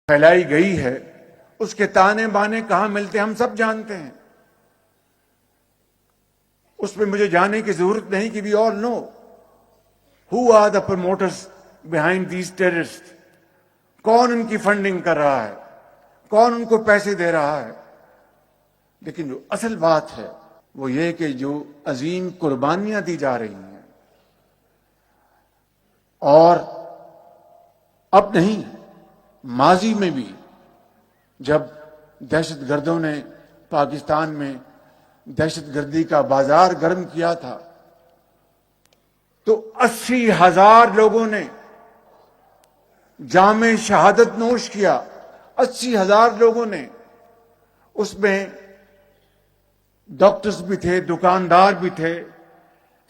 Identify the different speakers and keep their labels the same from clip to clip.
Speaker 1: پھیلائی گئی ہے اس کے تانے بانے کہاں ملتے ہم سب جانتے ہیں. اس میں مجھے جانے کی ضرورت نہیں کہ we all know who are the promoters behind these terrorist. کون ان کی فنڈنگ کر رہا ہے, کون ان کو پیسے دے رہا ہے. لیکن جو اصل بات ہے وہ یہ کہ جو عظیم قربانیاں دی جا رہی ہیں, اور اب نہیں ماضی میں بھی جب دہشت گردوں نے پاکستان میں دہشت گردی کا بازار گرم کیا تھا تو 80,000 لوگوں نے جام شہادت نوش کیا. 80,000 لوگوں نے, اس میں ڈاکٹرز بھی تھے, دکاندار بھی تھے,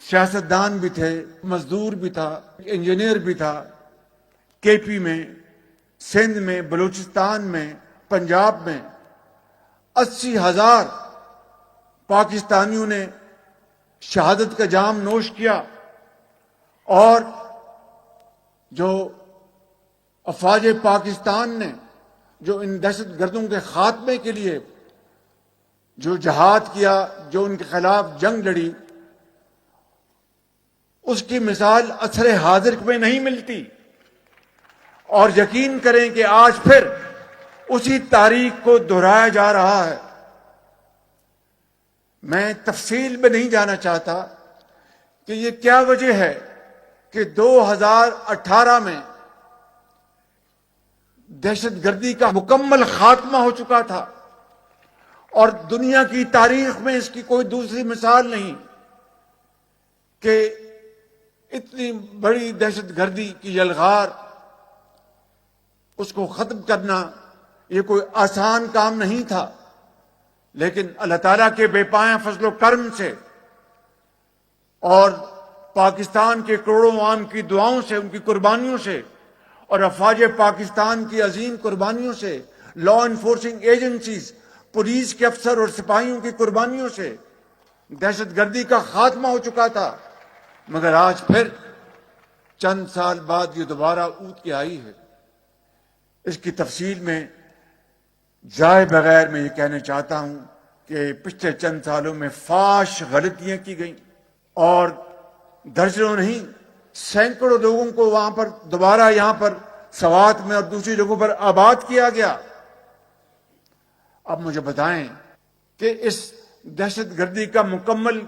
Speaker 1: سیاستدان بھی تھے, مزدور بھی تھا, انجینئر بھی تھا. کے پی میں, سندھ میں, بلوچستان میں, پنجاب میں 80,000 پاکستانیوں نے شہادت کا جام نوش کیا. اور جو افواج پاکستان نے جو ان دہشت گردوں کے خاتمے کے لیے جو جہاد کیا, جو ان کے خلاف جنگ لڑی, اس کی مثال عصر حاضر میں نہیں ملتی. اور یقین کریں کہ آج پھر اسی تاریخ کو دہرایا جا رہا ہے. میں تفصیل میں نہیں جانا چاہتا کہ یہ کیا وجہ ہے کہ 2018 میں دہشت گردی کا مکمل خاتمہ ہو چکا تھا, اور دنیا کی تاریخ میں اس کی کوئی دوسری مثال نہیں کہ اتنی بڑی دہشت گردی کی یلغار, اس کو ختم کرنا یہ کوئی آسان کام نہیں تھا. لیکن اللہ تعالیٰ کے بے پایاں فضل و کرم سے اور پاکستان کے کروڑوں عوام کی دعاؤں سے, ان کی قربانیوں سے, اور افواج پاکستان کی عظیم قربانیوں سے, لا انفورسنگ ایجنسیز, پولیس کے افسر اور سپاہیوں کی قربانیوں سے دہشت گردی کا خاتمہ ہو چکا تھا. مگر آج پھر چند سال بعد یہ دوبارہ اٹھ کے آئی ہے. اس کی تفصیل میں جائے بغیر میں یہ کہنا چاہتا ہوں کہ پچھلے چند سالوں میں فاش غلطیاں کی گئیں, اور درجنوں نہیں سینکڑوں لوگوں کو وہاں پر دوبارہ یہاں پر سوات میں اور دوسری جگہوں پر آباد کیا گیا. اب مجھے بتائیں کہ اس دہشت گردی کا مکمل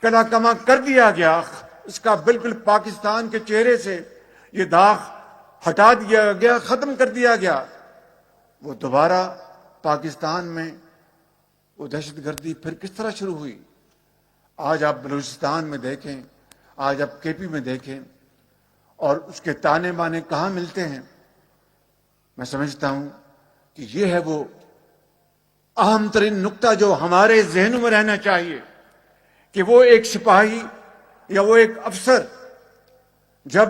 Speaker 1: کلا کما کر دیا گیا, اس کا بالکل پاکستان کے چہرے سے یہ داغ ہٹا دیا گیا, ختم کر دیا گیا. وہ دوبارہ پاکستان میں وہ دہشت گردی پھر کس طرح شروع ہوئی؟ آج آپ بلوچستان میں دیکھیں, آج آپ کے پی میں دیکھیں, اور اس کے تانے بانے کہاں ملتے ہیں. میں سمجھتا ہوں کہ یہ ہے وہ اہم ترین نقطہ جو ہمارے ذہنوں میں رہنا چاہیے کہ وہ ایک سپاہی یا وہ ایک افسر جب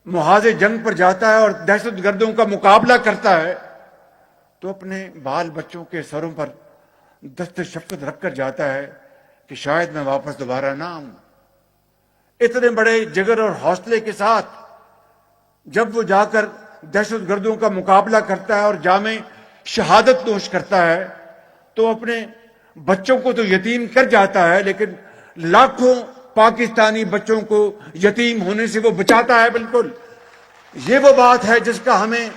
Speaker 1: محاذ جنگ پر جاتا ہے اور دہشت گردوں کا مقابلہ کرتا ہے تو اپنے بال بچوں کے سروں پر دست شفقت رکھ کر جاتا ہے کہ شاید میں واپس دوبارہ نہ آؤں. اتنے بڑے جگر اور حوصلے کے ساتھ جب وہ جا کر دہشت گردوں کا مقابلہ کرتا ہے اور جامِ شہادت نوش کرتا ہے تو اپنے بچوں کو تو یتیم کر جاتا ہے, لیکن لاکھوں پاکستانی بچوں کو یتیم ہونے سے وہ بچاتا ہے. بالکل یہ وہ بات ہے جس کا ہمیں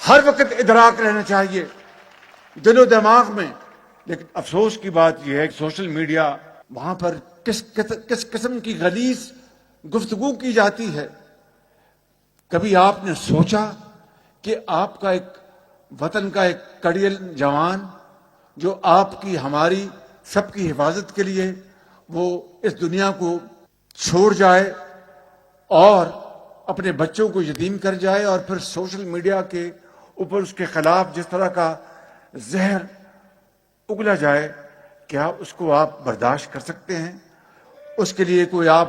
Speaker 1: ہر وقت ادراک رہنا چاہیے دل و دماغ میں. لیکن افسوس کی بات یہ ہے کہ سوشل میڈیا وہاں پر کس قسم کی غلیظ گفتگو کی جاتی ہے. کبھی آپ نے سوچا کہ آپ کا ایک وطن کا ایک کڑیل جوان جو آپ کی, ہماری سب کی حفاظت کے لیے وہ اس دنیا کو چھوڑ جائے اور اپنے بچوں کو یتیم کر جائے, اور پھر سوشل میڈیا کے اوپر اس کے خلاف جس طرح کا زہر اگلا جائے, کیا اس کو آپ برداشت کر سکتے ہیں؟ اس کے لیے کوئی آپ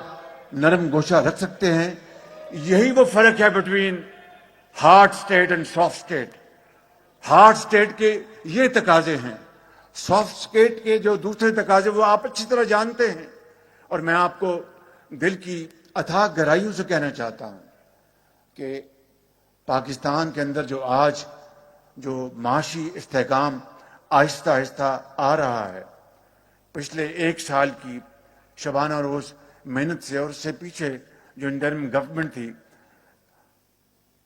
Speaker 1: نرم گوشہ رکھ سکتے ہیں؟ یہی وہ فرق ہے between hard state and soft state. Hard state کے یہ تقاضے ہیں, سافٹ اسٹیٹ کے جو دوسرے تقاضے وہ آپ اچھی طرح جانتے ہیں. اور میں آپ کو دل کی اتھاہ گہرائیوں سے کہنا چاہتا ہوں کہ پاکستان کے اندر جو آج جو معاشی استحکام آہستہ آہستہ آ رہا ہے، پچھلے ایک سال کی شبانہ روز محنت سے اور اس سے پیچھے جو انٹرم گورنمنٹ تھی،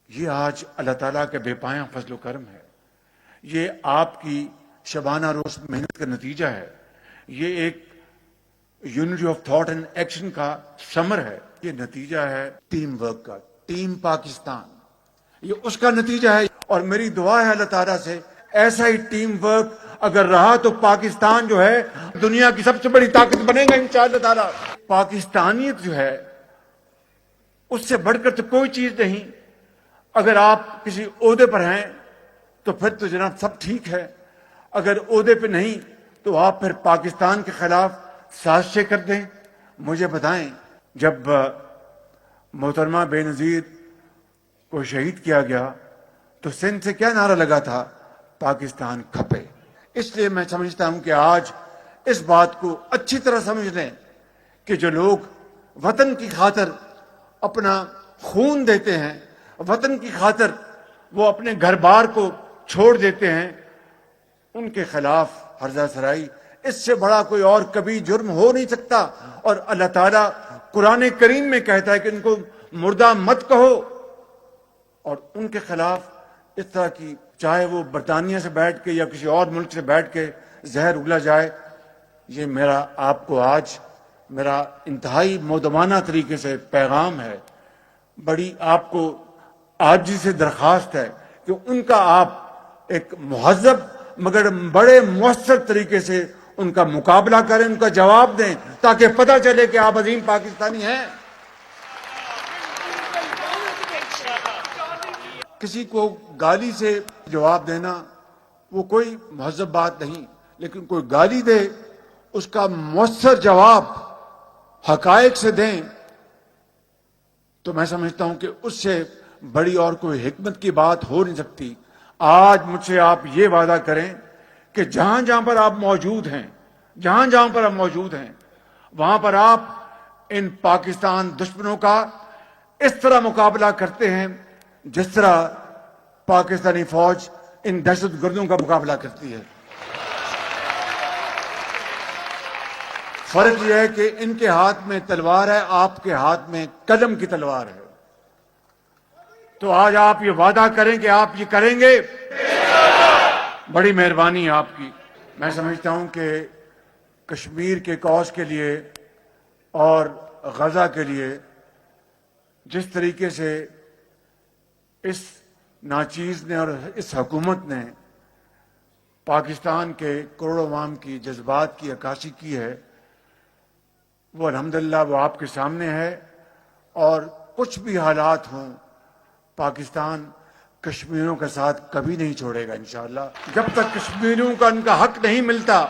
Speaker 1: یہ آج اللہ تعالیٰ کے بے پایاں فضل و کرم ہے. یہ آپ کی شبانہ روز محنت کا نتیجہ ہے. یہ ایک unity of thought and action کا ثمر ہے. یہ نتیجہ ہے ٹیم ورک کا. ٹیم پاکستان یہ اس کا نتیجہ ہے. اور میری دعا ہے اللہ تعالیٰ سے ایسا ہی ٹیم ورک اگر رہا تو پاکستان جو ہے دنیا کی سب سے بڑی طاقت بنے گا انشاءاللہ تعالیٰ. پاکستانیت جو ہے اس سے بڑھ کر تو کوئی چیز نہیں. اگر آپ کسی عہدے پر ہیں تو پھر تو جناب سب ٹھیک ہے. اگر عہدے پہ نہیں تو آپ پھر پاکستان کے خلاف سازشیں کر دیں. مجھے بتائیں جب محترمہ بے نظیر کو شہید کیا گیا تو سندھ سے کیا نعرہ لگا تھا؟ پاکستان کھپے. اس لیے میں سمجھتا ہوں کہ آج اس بات کو اچھی طرح سمجھ لیں کہ جو لوگ وطن کی خاطر اپنا خون دیتے ہیں، وطن کی خاطر وہ اپنے گھر بار کو چھوڑ دیتے ہیں، ان کے خلاف ہرزہ سرائی اس سے بڑا کوئی اور کبھی جرم ہو نہیں سکتا. اور اللہ تعالیٰ قرآن کریم میں کہتا ہے کہ ان کو مردہ مت کہو. اور ان کے خلاف اس طرح کی چاہے وہ برطانیہ سے بیٹھ کے یا کسی اور ملک سے بیٹھ کے زہر اگلا جائے، یہ میرا آپ کو آج میرا انتہائی مودبانہ طریقے سے پیغام ہے. بڑی آپ کو آجزی سے درخواست ہے کہ ان کا آپ ایک مہذب مگر بڑے مؤثر طریقے سے ان کا مقابلہ کریں، ان کا جواب دیں تاکہ پتہ چلے کہ آپ عظیم پاکستانی ہیں. کسی کو گالی سے جواب دینا وہ کوئی مہذب بات نہیں، لیکن کوئی گالی دے اس کا مؤثر جواب حقائق سے دیں تو میں سمجھتا ہوں کہ اس سے بڑی اور کوئی حکمت کی بات ہو نہیں سکتی. آج مجھ سے آپ یہ وعدہ کریں کہ جہاں جہاں پر آپ موجود ہیں، جہاں جہاں پر آپ موجود ہیں، وہاں پر آپ ان پاکستان دشمنوں کا اس طرح مقابلہ کرتے ہیں جس طرح پاکستانی فوج ان دہشت گردوں کا مقابلہ کرتی ہے. فرق یہ ہے کہ ان کے ہاتھ میں تلوار ہے، آپ کے ہاتھ میں قلم کی تلوار ہے. تو آج آپ یہ وعدہ کریں کہ آپ یہ کریں گے. بڑی مہربانی آپ کی. میں سمجھتا ہوں کہ کشمیر کے کاز کے لیے اور غزہ کے لیے جس طریقے سے اس ناچیز نے اور اس حکومت نے پاکستان کے کروڑوں عوام کی جذبات کی عکاسی کی ہے، وہ الحمدللہ وہ آپ کے سامنے ہے. اور کچھ بھی حالات ہوں پاکستان کشمیریوں کے ساتھ کبھی نہیں چھوڑے گا انشاءاللہ. جب تک کشمیریوں کا ان کا حق نہیں ملتا